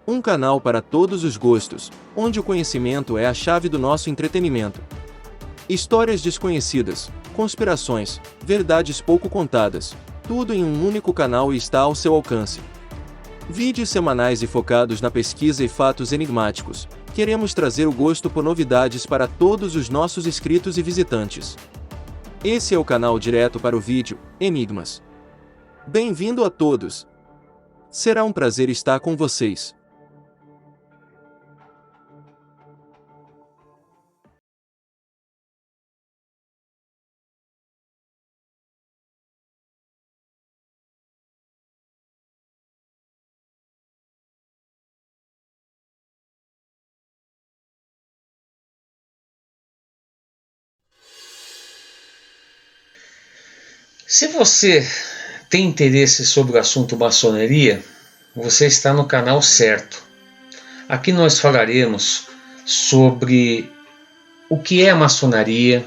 Um canal para todos os gostos, onde o conhecimento é a chave do nosso entretenimento. Histórias desconhecidas, conspirações, verdades pouco contadas, tudo em um único canal e está ao seu alcance. Vídeos semanais e focados na pesquisa e fatos enigmáticos. Queremos trazer o gosto por novidades para todos os nossos inscritos e visitantes. Esse é o canal direto para o vídeo, Enigmas. Bem-vindo a todos! Será um prazer estar com vocês. Se você tem interesse sobre o assunto maçonaria, você está no canal certo. Aqui nós falaremos sobre o que é a maçonaria,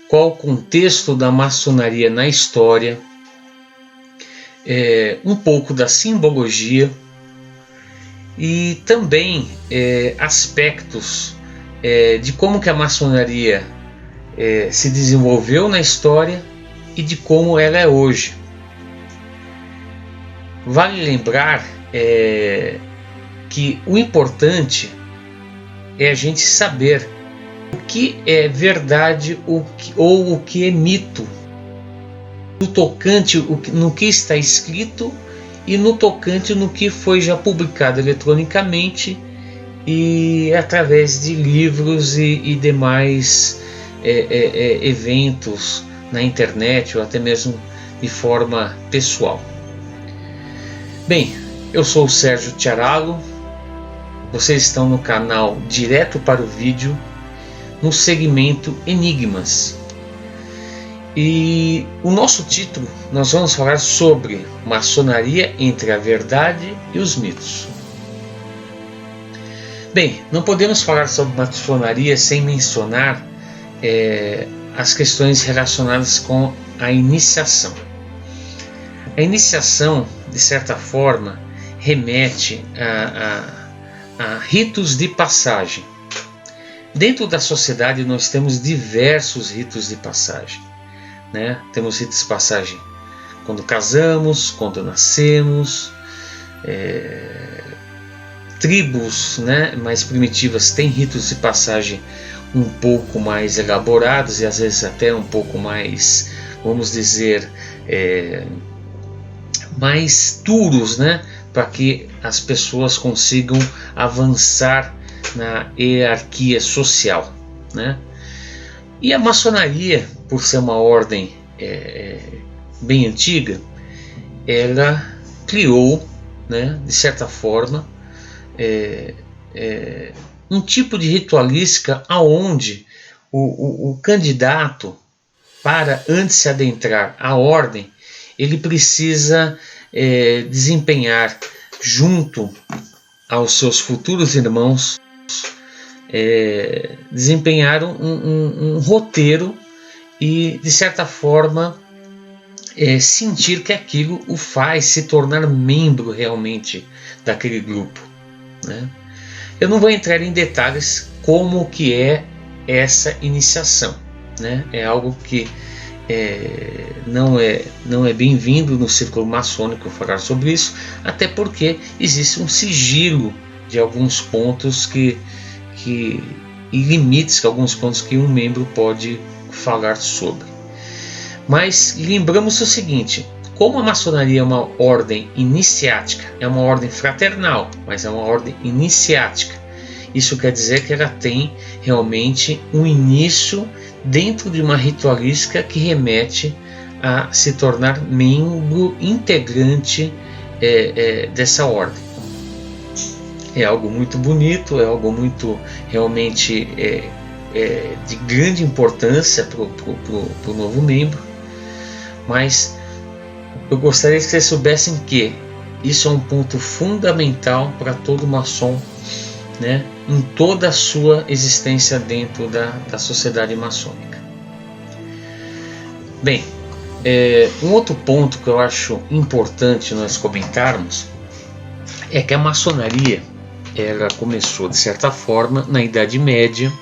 qual o contexto da maçonaria na história, um pouco da simbologia e também aspectos de como que a maçonaria se desenvolveu na história e de como ela é hoje. Vale lembrar que o importante é a gente saber o que é verdade ou o que é mito, no tocante no que está escrito e no tocante no que foi já publicado eletronicamente e através de livros e demais eventos na internet ou até mesmo de forma pessoal. Bem, eu sou o Sérgio Tiaralo, vocês estão no canal Direto para o Vídeo, no segmento Enigmas. E o nosso título, nós vamos falar sobre maçonaria entre a verdade e os mitos. Bem, não podemos falar sobre maçonaria sem mencionar as questões relacionadas com a iniciação. A iniciação, de certa forma, remete a ritos de passagem. Dentro da sociedade nós temos diversos ritos de passagem, né? Temos ritos de passagem quando casamos, quando nascemos, tribos, né, mais primitivas têm ritos de passagem um pouco mais elaborados e às vezes até um pouco mais, vamos dizer, mais duros, né, para que as pessoas consigam avançar na hierarquia social, né? E a maçonaria, por ser uma ordem bem antiga, ela criou, né, de certa forma, um tipo de ritualística aonde o candidato, para antes se adentrar à ordem, ele precisa desempenhar junto aos seus futuros irmãos, desempenhar um roteiro e, de certa forma, sentir que aquilo o faz se tornar membro realmente daquele grupo, né? Eu não vou entrar em detalhes como que é essa iniciação, né? É algo que não é bem-vindo no círculo maçônico falar sobre isso, até porque existe um sigilo de alguns pontos e limites que alguns pontos que um membro pode falar sobre. Mas lembramos o seguinte: como a maçonaria é uma ordem iniciática, é uma ordem fraternal, mas é uma ordem iniciática, isso quer dizer que ela tem realmente um início dentro de uma ritualística que remete a se tornar membro integrante dessa ordem. É algo muito bonito, é algo muito realmente de grande importância para o novo membro, mas eu gostaria que vocês soubessem que isso é um ponto fundamental para todo maçom, né, em toda a sua existência dentro da sociedade maçônica. Bem, um outro ponto que eu acho importante nós comentarmos é que a maçonaria ela começou de certa forma na Idade Média.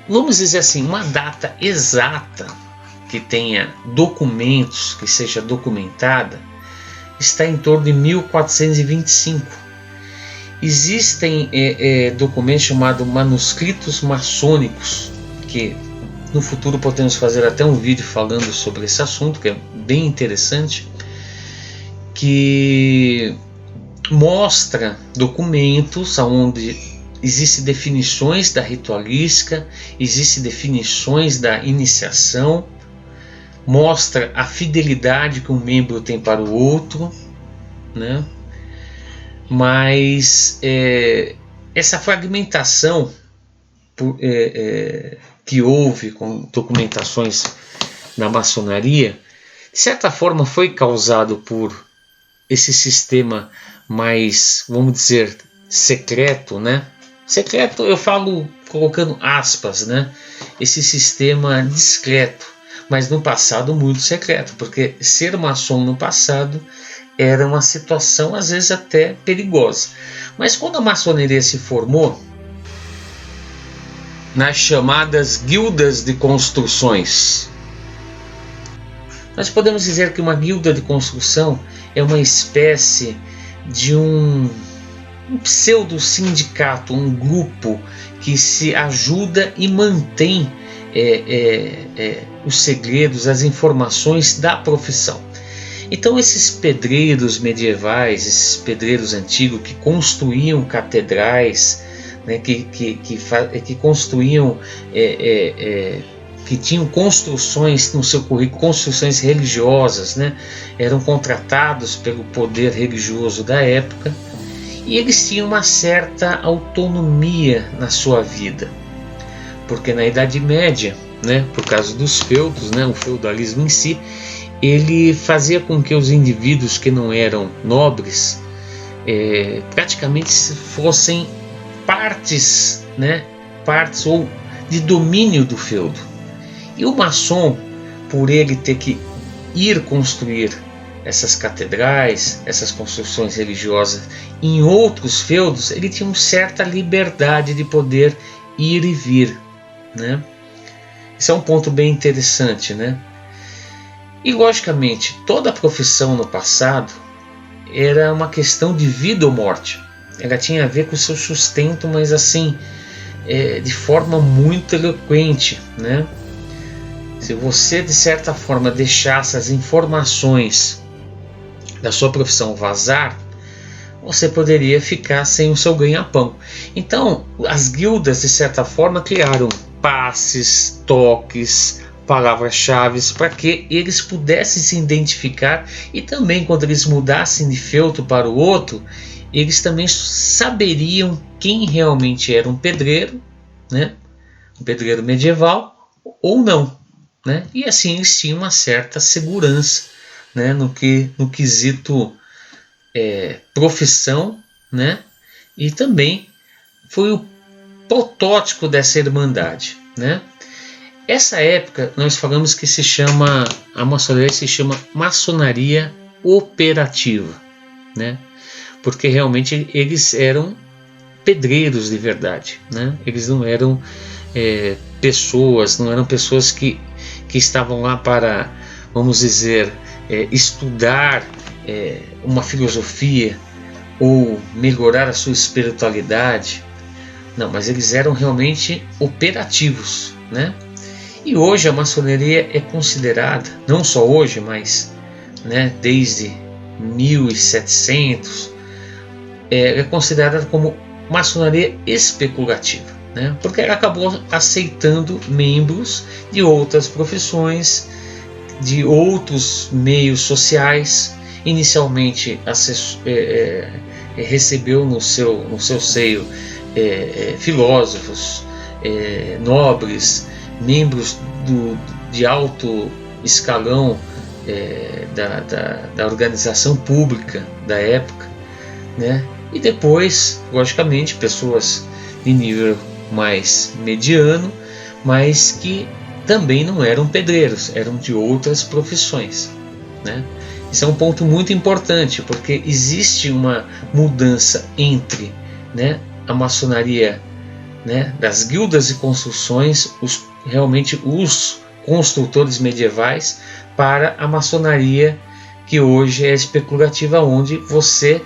Vamos dizer assim, uma data exata que tenha documentos, que seja documentada, está em torno de 1425. Existem documentos chamados manuscritos maçônicos, que no futuro podemos fazer até um vídeo falando sobre esse assunto, que é bem interessante, que mostra documentos onde existem definições da ritualística, existem definições da iniciação, mostra a fidelidade que um membro tem para o outro, né? Mas essa fragmentação que houve com documentações na maçonaria, de certa forma foi causado por esse sistema mais, vamos dizer, secreto, né? Secreto eu falo colocando aspas, né? Esse sistema discreto, mas no passado muito secreto, porque ser maçom no passado era uma situação às vezes até perigosa. Mas quando a maçonaria se formou, nas chamadas guildas de construções, nós podemos dizer que uma guilda de construção é uma espécie de um pseudo-sindicato, um grupo que se ajuda e mantém os segredos, as informações da profissão. Então esses pedreiros medievais, esses pedreiros antigos que construíam catedrais, né, que construíam, que tinham construções no seu currículo, construções religiosas, né, eram contratados pelo poder religioso da época, e eles tinham uma certa autonomia na sua vida, porque na Idade Média, né, por causa dos feudos, né, o feudalismo em si, ele fazia com que os indivíduos que não eram nobres praticamente fossem partes, né, partes ou de domínio do feudo. E o maçom, por ele ter que ir construir essas catedrais, essas construções religiosas em outros feudos, ele tinha uma certa liberdade de poder ir e vir, né? Isso é um ponto bem interessante, né? E logicamente, toda a profissão no passado era uma questão de vida ou morte. Ela tinha a ver com o seu sustento, mas assim, de forma muito eloquente, né? Se você de certa forma deixasse as informações da sua profissão vazar, você poderia ficar sem o seu ganha-pão. Então, as guildas de certa forma criaram passes, toques, palavras-chave para que eles pudessem se identificar, e também quando eles mudassem de feudo para o outro, eles também saberiam quem realmente era um pedreiro, né? Um pedreiro medieval ou não, né? E assim eles tinham uma certa segurança, né? no quesito profissão, né? E também foi o protótipo dessa irmandade, né? Essa época nós falamos que a maçonaria se chama maçonaria operativa, né? Porque realmente eles eram pedreiros de verdade, né? Eles não eram pessoas que estavam lá para, vamos dizer, estudar uma filosofia ou melhorar a sua espiritualidade. Não, mas eles eram realmente operativos, né? E hoje a maçonaria é considerada, não só hoje, mas, né, desde 1700, é considerada como maçonaria especulativa, né? Porque ela acabou aceitando membros de outras profissões, de outros meios sociais. Inicialmente recebeu no seu seio filósofos, nobres, membros de alto escalão da organização pública da época, né? E depois, logicamente, pessoas de nível mais mediano, mas que também não eram pedreiros, eram de outras profissões, né? Isso é um ponto muito importante, porque existe uma mudança entre, né, a maçonaria, né, das guildas e construções, realmente os construtores medievais, para a maçonaria que hoje é especulativa, onde você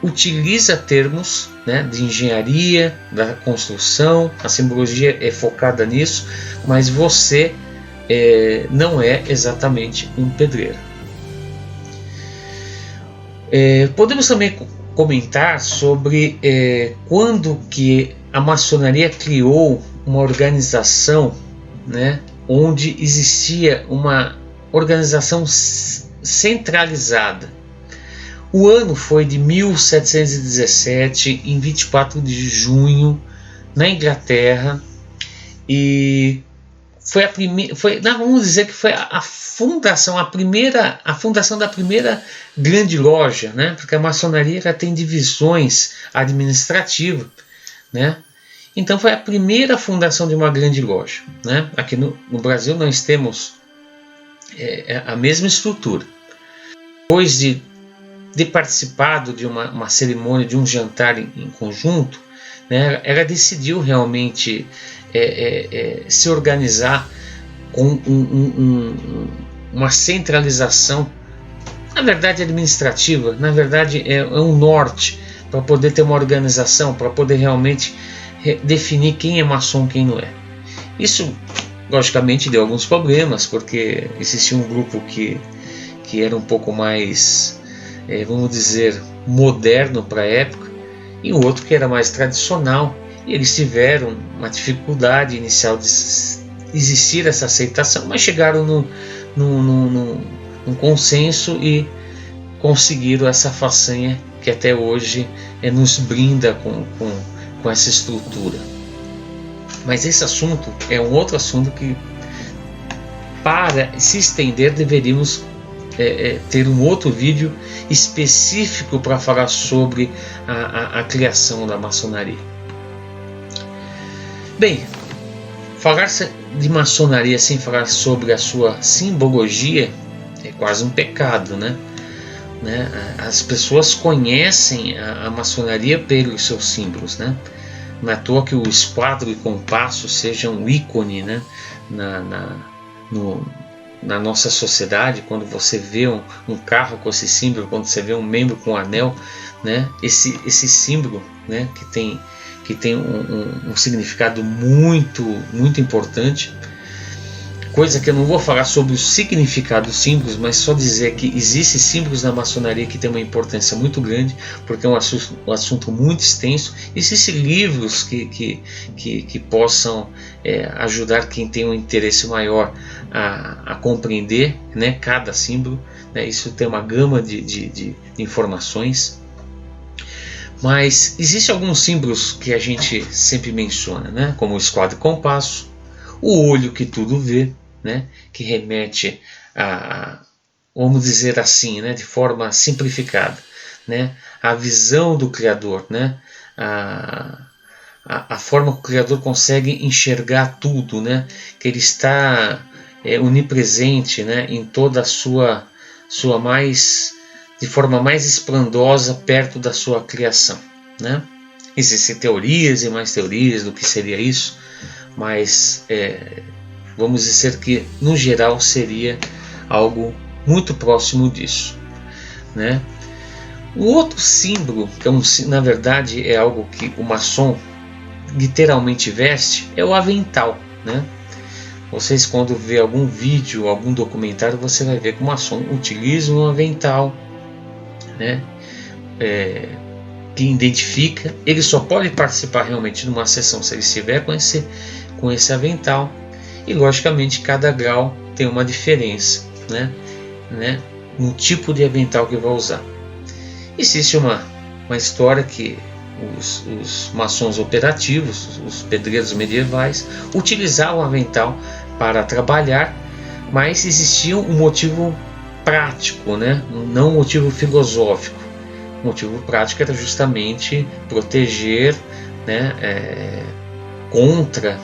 utiliza termos, né, de engenharia, da construção, a simbologia é focada nisso, mas você não é exatamente um pedreiro. Podemos também comentar sobre quando que a maçonaria criou uma organização, né, onde existia uma organização centralizada. O ano foi de 1717, em 24 de junho, na Inglaterra, e foi a primeira, vamos dizer que foi a fundação da primeira grande loja, né? Porque a maçonaria já tem divisões administrativas, né? Então foi a primeira fundação de uma grande loja, né? Aqui no Brasil nós temos a mesma estrutura. Depois de participado de uma cerimônia, de um jantar em conjunto, né, ela decidiu realmente se organizar com uma centralização, na verdade administrativa, na verdade é um norte, para poder ter uma organização, para poder realmente definir quem é maçom, quem não é. Isso, logicamente, deu alguns problemas, porque existia um grupo que era um pouco mais, vamos dizer, moderno para a época, e o outro que era mais tradicional, e eles tiveram uma dificuldade inicial de existir essa aceitação, mas chegaram num consenso e conseguiram essa façanha que até hoje nos brinda com essa estrutura. Mas esse assunto é um outro assunto que, para se estender, deveríamos ter um outro vídeo específico para falar sobre a criação da maçonaria. Bem, falar de maçonaria sem falar sobre a sua simbologia é quase um pecado, né? As pessoas conhecem a maçonaria pelos seus símbolos, né? Não é à toa que o esquadro e compasso sejam um ícone, né? Na nossa sociedade. Quando você vê um carro com esse símbolo, quando você vê um membro com um anel, né? Esse símbolo, né? que tem um significado muito, muito importante. Coisa que eu não vou falar sobre o significado dos símbolos, mas só dizer que existem símbolos na maçonaria que tem uma importância muito grande, porque é um assunto muito extenso. Existem livros que possam ajudar quem tem um interesse maior a compreender, né, cada símbolo, né. Isso tem uma gama de informações. Mas existem alguns símbolos que a gente sempre menciona, né, como o esquadro e compasso, o olho que tudo vê, né, que remete vamos dizer assim, né, de forma simplificada, né, a visão do Criador, né, a forma que o Criador consegue enxergar tudo, né, que ele está onipresente, né, em toda a sua de forma mais esplendosa perto da sua criação, né. Existem teorias e mais teorias do que seria isso, mas vamos dizer que no geral seria algo muito próximo disso, né? O outro símbolo, que na verdade é algo que o maçom literalmente veste, é o avental, né? Vocês, quando vê algum vídeo, algum documentário, você vai ver que o maçom utiliza um avental, né? Que identifica. Ele só pode participar realmente de uma sessão se ele estiver com esse avental, e logicamente cada grau tem uma diferença, né? Um tipo de avental que vai usar. Existe uma história que os maçons operativos, os pedreiros medievais, utilizavam o avental para trabalhar, mas existia um motivo prático, né? Não um motivo filosófico. O motivo prático era justamente proteger, né, contra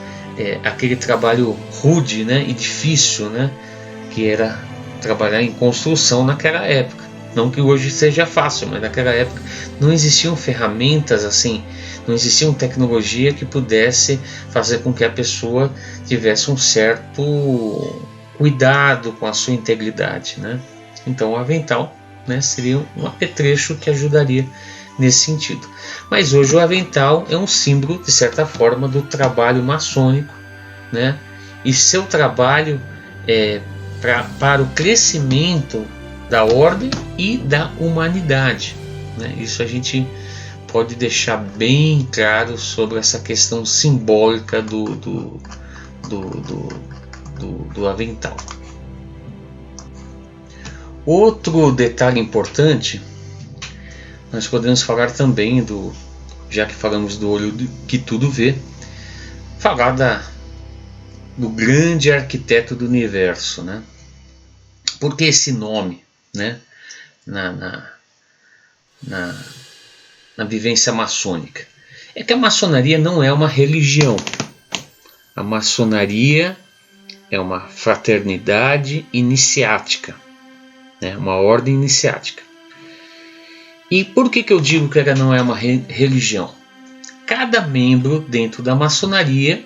aquele trabalho rude, né, e difícil, né, que era trabalhar em construção naquela época. Não que hoje seja fácil, mas naquela época não existiam ferramentas assim, não existia tecnologia que pudesse fazer com que a pessoa tivesse um certo cuidado com a sua integridade, né? Então o avental, né, seria um apetrecho que ajudaria nesse sentido. Mas hoje o avental é um símbolo, de certa forma, do trabalho maçônico, né? E seu trabalho é para o crescimento da ordem e da humanidade, né? Isso a gente pode deixar bem claro sobre essa questão simbólica do avental. Outro detalhe importante, nós podemos falar também já que falamos do olho que tudo vê, falar do grande arquiteto do universo, né? Por que esse nome, né? Na vivência maçônica? É que a maçonaria não é uma religião. A maçonaria é uma fraternidade iniciática, né? Uma ordem iniciática. E por que eu digo que ela não é uma religião? Cada membro dentro da maçonaria,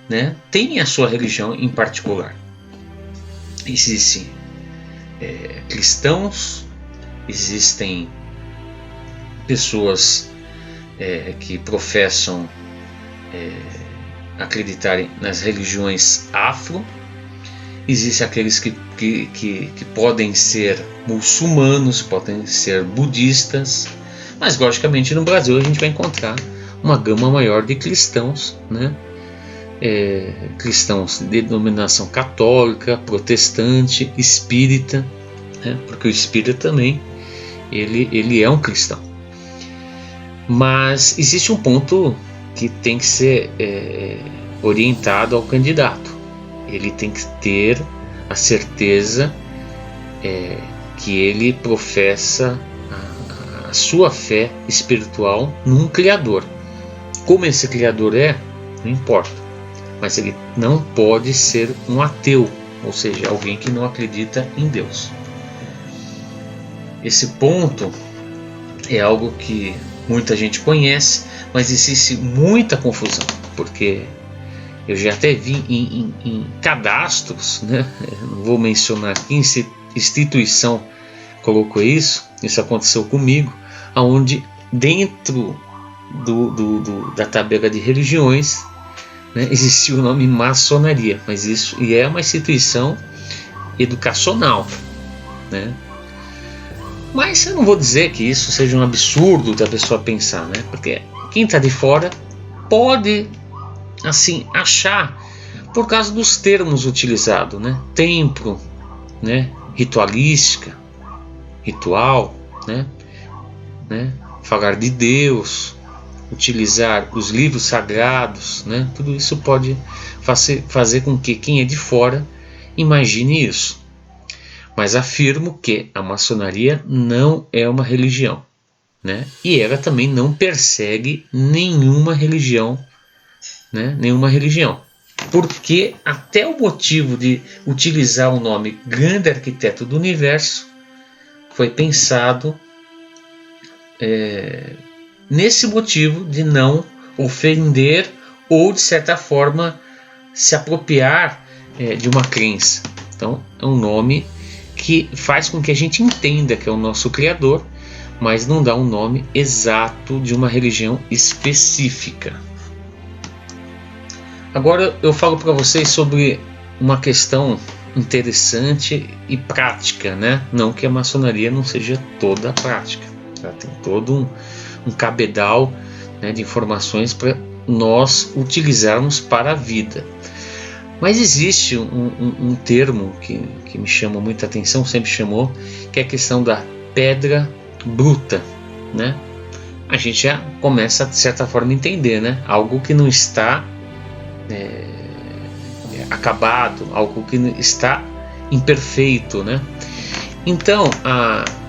né, tem a sua religião em particular. Existem cristãos, existem pessoas que professam acreditarem nas religiões afro, existem aqueles que podem ser muçulmanos, podem ser budistas, mas logicamente no Brasil a gente vai encontrar uma gama maior de cristãos, né? Cristãos de denominação católica, protestante, espírita, né? Porque o espírita também ele é um cristão. Mas existe um ponto que tem que ser orientado ao candidato. Ele tem que ter a certeza que ele professa a sua fé espiritual num Criador. Como esse Criador não importa, mas ele não pode ser um ateu, ou seja, alguém que não acredita em Deus. Esse ponto é algo que muita gente conhece, mas existe muita confusão, porque eu já até vi em cadastros, né? Não vou mencionar que instituição colocou isso aconteceu comigo, onde dentro da tabela de religiões, né, existia o nome maçonaria, mas isso é uma instituição educacional, né? Mas eu não vou dizer que isso seja um absurdo da pessoa pensar, né? Porque quem está de fora pode assim achar por causa dos termos utilizados, né? Templo, né? Ritualística, ritual, né? Falar de Deus, utilizar os livros sagrados, né? Tudo isso pode fazer com que quem é de fora imagine isso. Mas afirmo que a maçonaria não é uma religião, né? E ela também não persegue nenhuma religião, né? Nenhuma religião. Porque até o motivo de utilizar o nome Grande Arquiteto do Universo foi pensado nesse motivo de não ofender ou, de certa forma, se apropriar de uma crença. Então, é um nome que faz com que a gente entenda que é o nosso Criador, mas não dá um nome exato de uma religião específica. Agora eu falo para vocês sobre uma questão interessante e prática, né? Não que a maçonaria não seja toda prática, ela tem todo um cabedal, né, de informações para nós utilizarmos para a vida. Mas existe um termo que me chama muita atenção, sempre chamou, que é a questão da pedra bruta, né? A gente já começa, de certa forma, a entender, né? Algo que não está acabado, algo que está imperfeito, né? Então,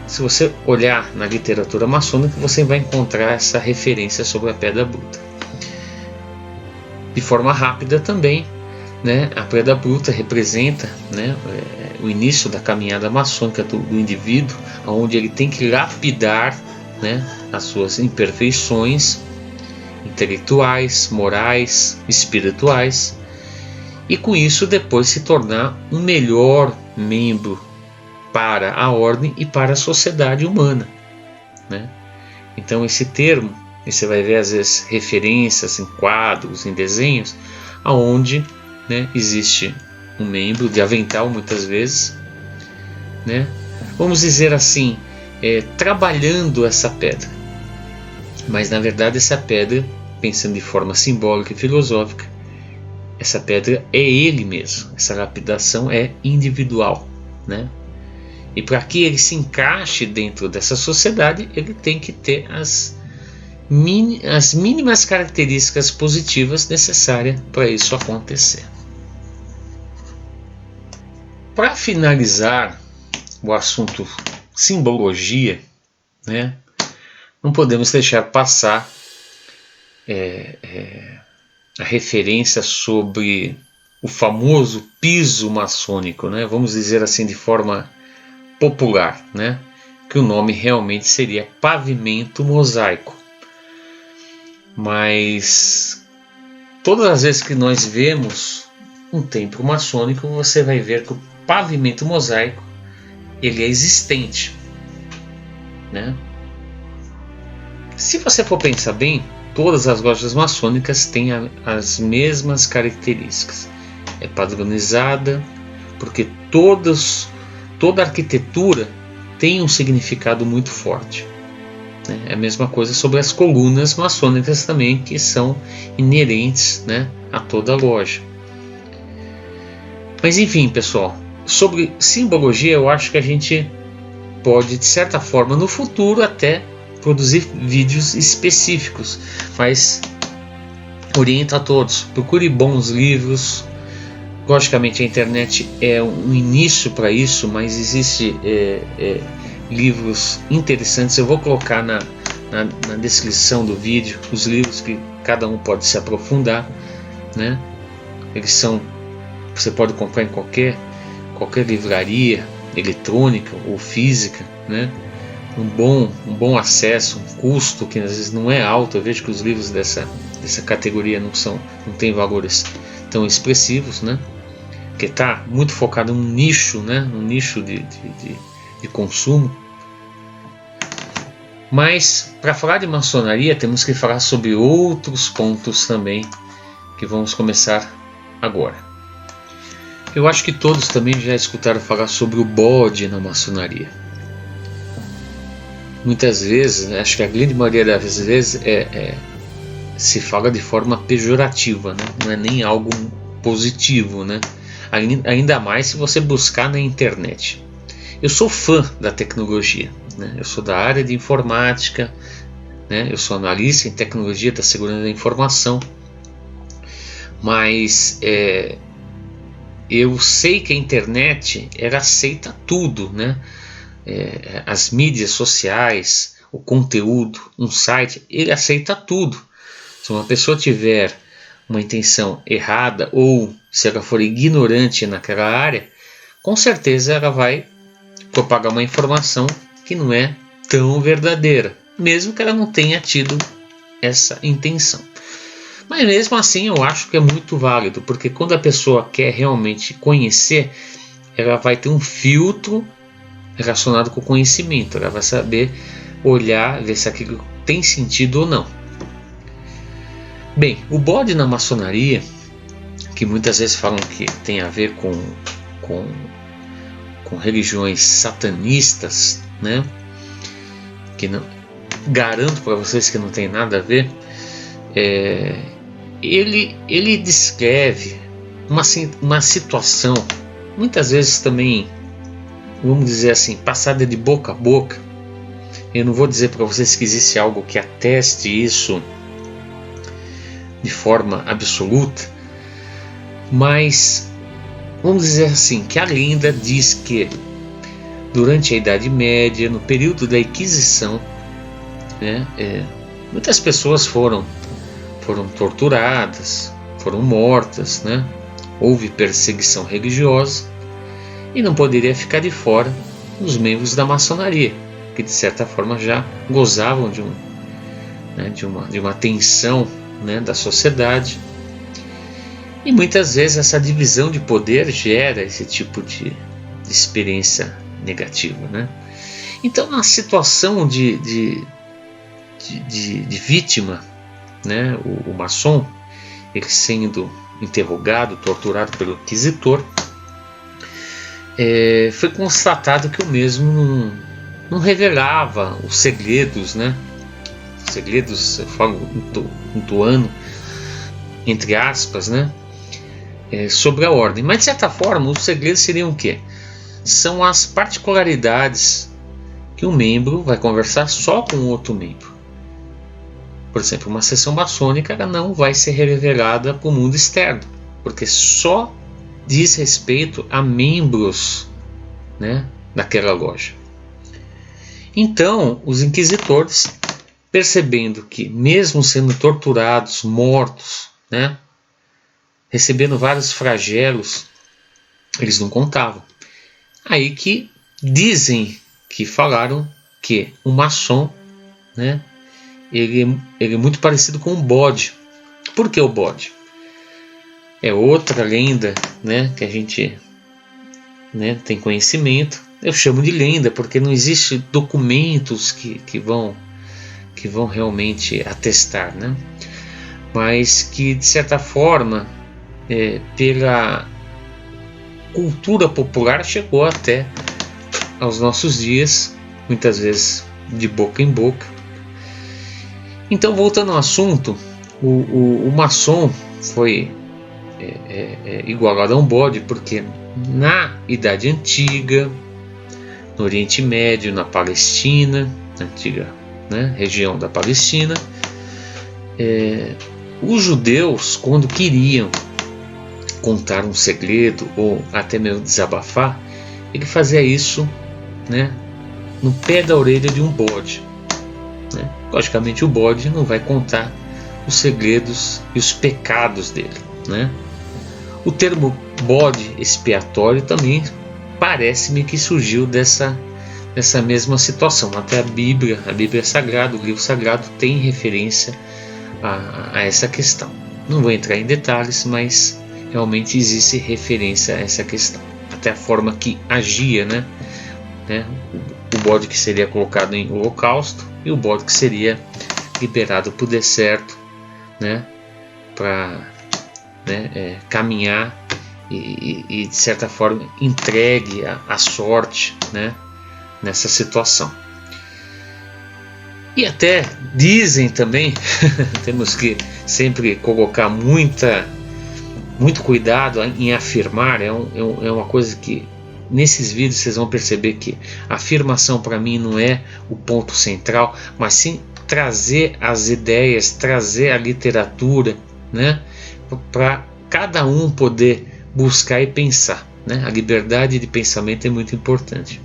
se você olhar na literatura maçônica, você vai encontrar essa referência sobre a pedra bruta. De forma rápida também, né? A pedra bruta representa, né, o início da caminhada maçônica do indivíduo, onde ele tem que lapidar, né, as suas imperfeições intelectuais, morais, espirituais, e com isso depois se tornar um melhor membro para a ordem e para a sociedade humana, né? Então esse termo, você vai ver às vezes referências em quadros, em desenhos, aonde, né, existe um membro de avental muitas vezes, né, vamos dizer assim, trabalhando essa pedra. Mas na verdade essa pedra, pensando de forma simbólica e filosófica, essa pedra é ele mesmo. Essa lapidação é individual, né? E para que ele se encaixe dentro dessa sociedade, ele tem que ter as mínimas características positivas necessárias para isso acontecer. Para finalizar o assunto simbologia, né, não podemos deixar passar a referência sobre o famoso piso maçônico, né? Vamos dizer assim de forma popular, né? Que o nome realmente seria pavimento mosaico. Mas todas as vezes que nós vemos um templo maçônico, você vai ver que o pavimento mosaico ele é existente, né? Se você for pensar bem, todas as lojas maçônicas têm as mesmas características. É padronizada, porque toda arquitetura tem um significado muito forte. É a mesma coisa sobre as colunas maçônicas também, que são inerentes, né, a toda loja. Mas enfim, pessoal, sobre simbologia eu acho que a gente pode, de certa forma, no futuro até produzir vídeos específicos, mas oriento a todos, procure bons livros. Logicamente a internet é um início para isso, mas existe livros interessantes. Eu vou colocar na descrição do vídeo os livros que cada um pode se aprofundar, né? Você pode comprar em qualquer livraria eletrônica ou física, né? Um bom acesso, um custo que às vezes não é alto. Eu vejo que os livros dessa categoria não têm valores tão expressivos, né? Porque está muito focado num nicho, né? Num nicho de consumo. Mas para falar de maçonaria temos que falar sobre outros pontos também, que vamos começar agora. Eu acho que todos também já escutaram falar sobre o bode na maçonaria. Muitas vezes, acho que a grande maioria das vezes se fala de forma pejorativa, né? Não é nem algo positivo, né? Ainda mais se você buscar na internet. Eu sou fã da tecnologia, né? Eu sou da área de informática, né? Eu sou analista em tecnologia da segurança da informação, mas eu sei que a internet ela aceita tudo, né? As mídias sociais, o conteúdo, um site, ele aceita tudo. Se uma pessoa tiver uma intenção errada ou se ela for ignorante naquela área, com certeza ela vai propagar uma informação que não é tão verdadeira, mesmo que ela não tenha tido essa intenção. Mas mesmo assim eu acho que é muito válido, porque quando a pessoa quer realmente conhecer, ela vai ter um filtro relacionado com o conhecimento. Ela vai saber olhar, ver se aquilo tem sentido ou não. Bem, o bode na maçonaria, que muitas vezes falam que tem a ver com religiões satanistas, né? Que não, garanto para vocês que não tem nada a ver. Ele descreve uma situação, muitas vezes também, vamos dizer assim, passada de boca a boca. Eu não vou dizer para vocês que existe algo que ateste isso de forma absoluta, mas vamos dizer assim, que a lenda diz que durante a Idade Média, no período da Inquisição, né, muitas pessoas foram torturadas, foram mortas, né? Houve perseguição religiosa, e não poderia ficar de fora os membros da maçonaria, que de certa forma já gozavam de uma tensão, né, da sociedade. E muitas vezes essa divisão de poder gera esse tipo de experiência negativa, né? Então, na situação de vítima, né, o maçom, ele sendo interrogado, torturado pelo inquisitor, foi constatado que o mesmo não revelava os segredos, né? Os segredos, eu falo entoando, entre aspas, né? Sobre a ordem. Mas de certa forma, os segredos seriam o quê? São as particularidades que um membro vai conversar só com outro membro. Por exemplo, uma sessão maçônica não vai ser revelada para o mundo externo, porque só diz respeito a membros, né, daquela loja. Então, os inquisitores, percebendo que, mesmo sendo torturados, mortos, né, recebendo vários flagelos, eles não contavam. Aí que dizem que falaram que o maçom, né, ele é muito parecido com um bode. Por que o bode? É outra lenda, né, que a gente, né, tem conhecimento. Eu chamo de lenda porque não existe documentos que vão realmente atestar, né? Mas que de certa forma, pela cultura popular, chegou até aos nossos dias, muitas vezes de boca em boca. Então, voltando ao assunto, o maçom foi igualado a um bode porque na Idade Antiga, no Oriente Médio, na Palestina, na antiga, né, região da Palestina, os judeus, quando queriam contar um segredo ou até mesmo desabafar, ele fazia isso, né, no pé da orelha de um bode, né? Logicamente o bode não vai contar os segredos e os pecados dele, né? O termo bode expiatório também parece-me que surgiu dessa mesma situação. Até a Bíblia Sagrada, o livro sagrado, tem referência a essa questão. Não vou entrar em detalhes, mas realmente existe referência a essa questão. Até a forma que agia, né? O bode que seria colocado em holocausto e o bode que seria liberado para o deserto, né? Para caminhar e de certa forma entregue à sorte, né, nessa situação. E até dizem também, temos que sempre colocar muito cuidado em afirmar, é uma coisa que nesses vídeos vocês vão perceber que a afirmação para mim não é o ponto central, mas sim trazer as ideias, trazer a literatura, né, para cada um poder buscar e pensar, né? A liberdade de pensamento é muito importante.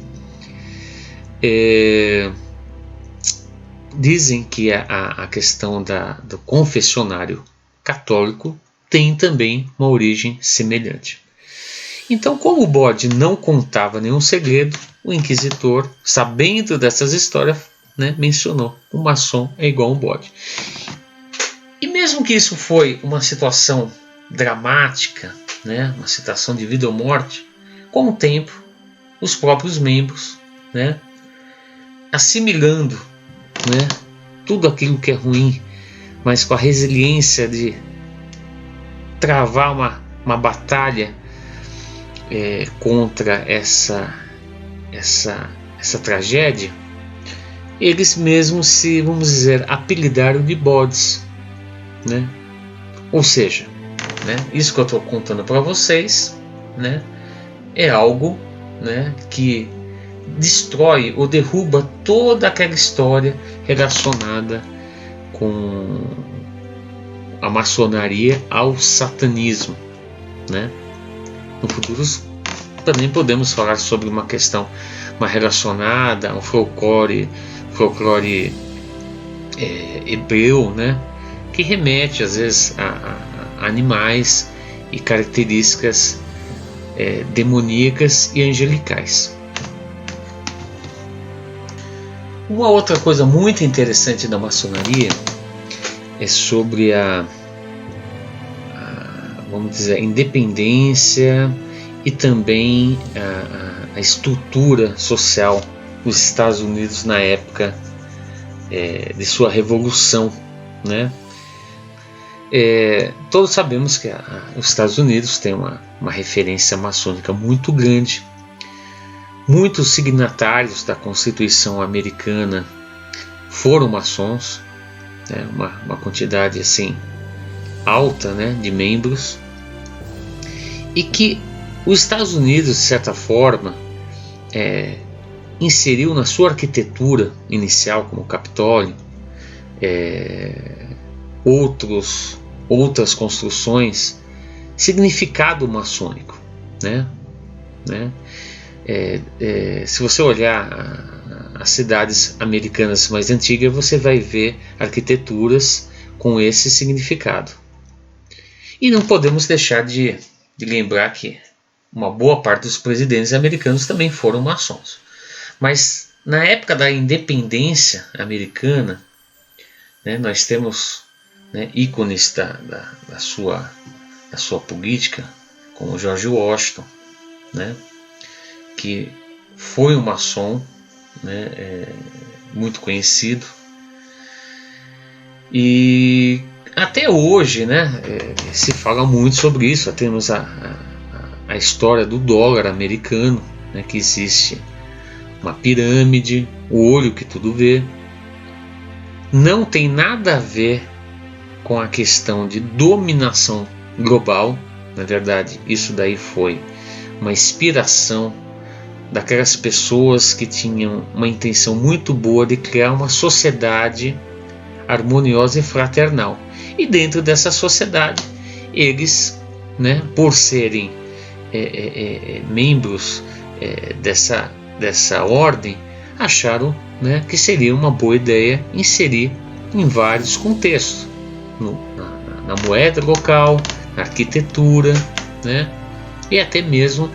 Dizem que a questão do confessionário católico tem também uma origem semelhante. Então, como o bode não contava nenhum segredo, o inquisitor, sabendo dessas histórias, né, mencionou: o maçom é igual a um bode. E mesmo que isso foi uma situação dramática, né, uma situação de vida ou morte, com o tempo, os próprios membros, né, assimilando, né, tudo aquilo que é ruim, mas com a resiliência de travar uma batalha contra essa tragédia, eles mesmos se, vamos dizer, apelidaram de bodes, né? Ou seja, né, isso que eu estou contando para vocês, né, é algo, né, que destrói ou derruba toda aquela história relacionada com a maçonaria ao satanismo, né? No futuro também podemos falar sobre uma questão relacionada ao folclore hebreu, né, que remete às vezes a animais e características demoníacas e angelicais. Uma outra coisa muito interessante da maçonaria é sobre vamos dizer, a independência e também a estrutura social dos Estados Unidos na época de sua revolução, né? Todos sabemos que os Estados Unidos tem uma referência maçônica muito grande. Muitos signatários da Constituição americana foram maçons, né? Uma quantidade assim alta, né, de membros, e que os Estados Unidos, de certa forma, inseriu na sua arquitetura inicial, como o Capitólio, outras construções, significado maçônico, né? Se você olhar as cidades americanas mais antigas, você vai ver arquiteturas com esse significado. E não podemos deixar de lembrar que uma boa parte dos presidentes americanos também foram maçons. Mas na época da independência americana, né, nós temos, né, ícones da sua política, como George Washington, né, que foi um maçom, né, muito conhecido. E até hoje, né, se fala muito sobre isso. Temos a história do dólar americano, né, que existe uma pirâmide, o olho que tudo vê. Não tem nada a ver com a questão de dominação global. Na verdade, isso daí foi uma inspiração daquelas pessoas que tinham uma intenção muito boa de criar uma sociedade harmoniosa e fraternal. E dentro dessa sociedade, eles, né, por serem membros dessa ordem, acharam, né, que seria uma boa ideia inserir em vários contextos, na moeda local, na arquitetura, né, e até mesmo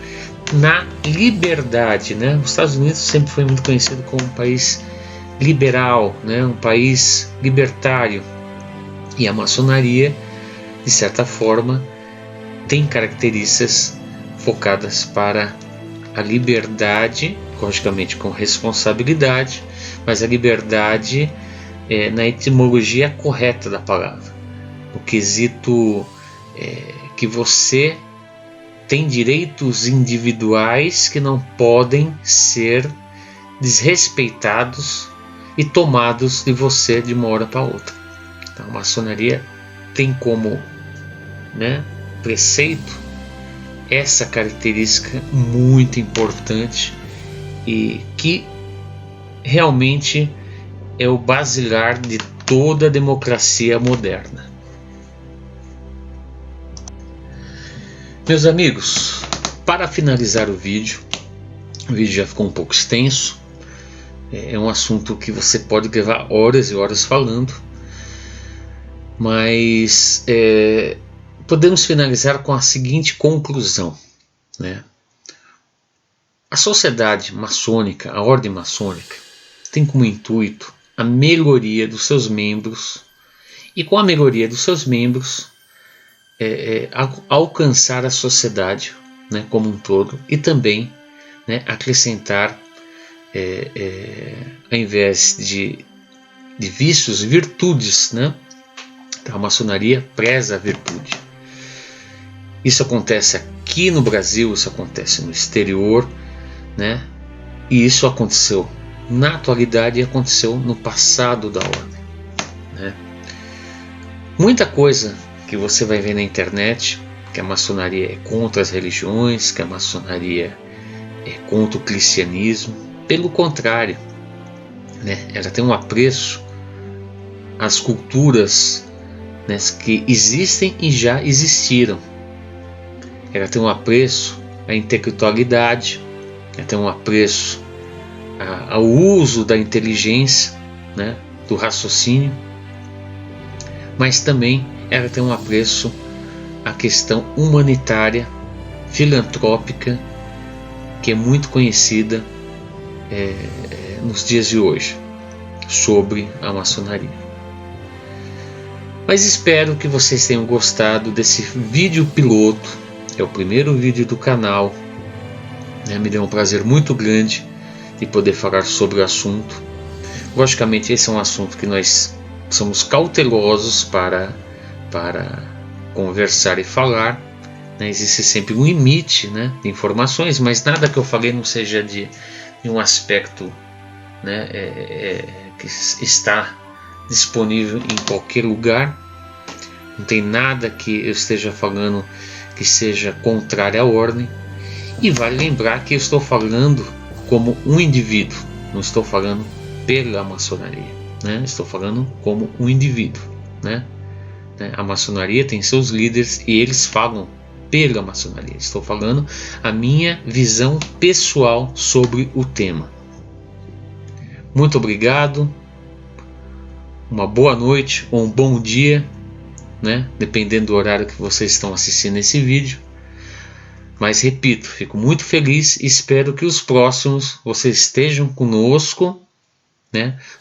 na liberdade, né? Os Estados Unidos sempre foi muito conhecido como um país liberal, né? Um país libertário, e a maçonaria, de certa forma, tem características focadas para a liberdade, logicamente com responsabilidade, mas a liberdade na etimologia correta da palavra, no quesito que você tem direitos individuais que não podem ser desrespeitados e tomados de você de uma hora para outra. Então, a maçonaria tem como, né, preceito essa característica muito importante e que realmente é o basilar de toda a democracia moderna. Meus amigos, para finalizar o vídeo já ficou um pouco extenso, é um assunto que você pode gravar horas e horas falando, mas podemos finalizar com a seguinte conclusão, né? A sociedade maçônica, a ordem maçônica, tem como intuito a melhoria dos seus membros, e com a melhoria dos seus membros alcançar a sociedade, né, como um todo, e também, né, acrescentar, ao invés de vícios, virtudes, né? A maçonaria preza a virtude. Isso acontece aqui no Brasil, isso acontece no exterior, né? E isso aconteceu na atualidade e aconteceu no passado da ordem, né? Muita coisa que você vai ver na internet, que a maçonaria é contra as religiões, que a maçonaria é contra o cristianismo. Pelo contrário, né? Ela tem um apreço às culturas, né, que existem e já existiram. Ela tem um apreço à intelectualidade, ela tem um apreço ao uso da inteligência, né, do raciocínio, mas também ela tem um apreço à questão humanitária, filantrópica que é muito conhecida nos dias de hoje sobre a maçonaria. Mas espero que vocês tenham gostado desse vídeo piloto. É o primeiro vídeo do canal. Me deu um prazer muito grande de poder falar sobre o assunto. Logicamente, esse é um assunto que nós somos cautelosos para conversar e falar. Existe sempre um limite, de informações, mas nada que eu falei não seja de um aspecto que está disponível em qualquer lugar. Não tem nada que eu esteja falando que seja contrário à ordem. E vale lembrar que eu estou falando como um indivíduo, não estou falando pela maçonaria, estou falando como um indivíduo. A maçonaria tem seus líderes e eles falam pela maçonaria. Estou falando a minha visão pessoal sobre o tema. Muito obrigado, uma boa noite ou um bom dia, dependendo do horário que vocês estão assistindo esse vídeo. Mas repito, fico muito feliz e espero que os próximos vocês estejam conosco.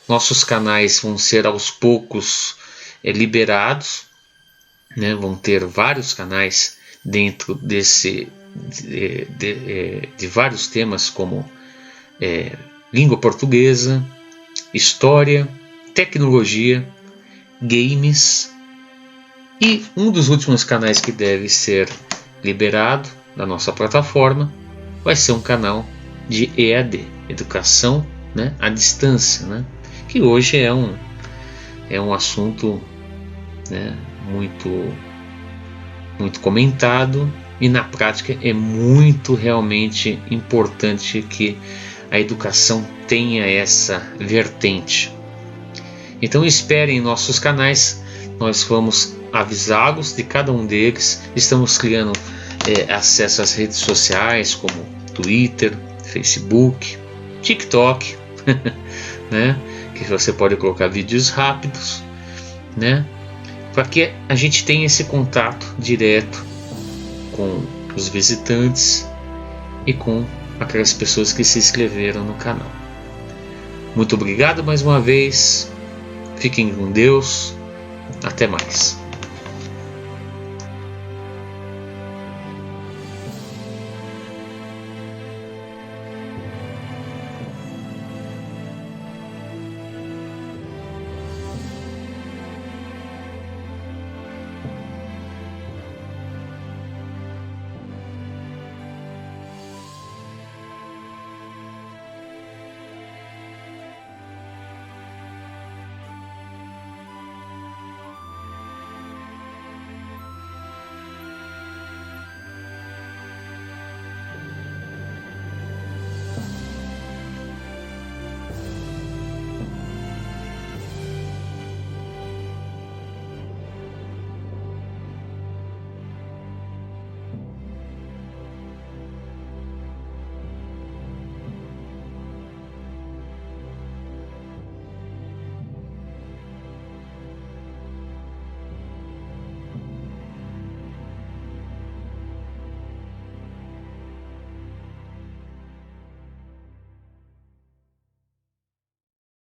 Nossos canais vão ser aos poucos liberados, vão ter vários canais dentro de vários temas como língua portuguesa, história, tecnologia, games, e um dos últimos canais que deve ser liberado da nossa plataforma vai ser um canal de EAD, Educação à Distância, que hoje é um assunto muito comentado, e na prática é muito realmente importante que a educação tenha essa vertente. Então esperem nossos canais, nós vamos avisá-los de cada um deles. Estamos criando acesso às redes sociais como Twitter, Facebook, TikTok, que você pode colocar vídeos rápidos, para que a gente tenha esse contato direto com os visitantes e com aquelas pessoas que se inscreveram no canal. Muito obrigado mais uma vez, fiquem com Deus, até mais.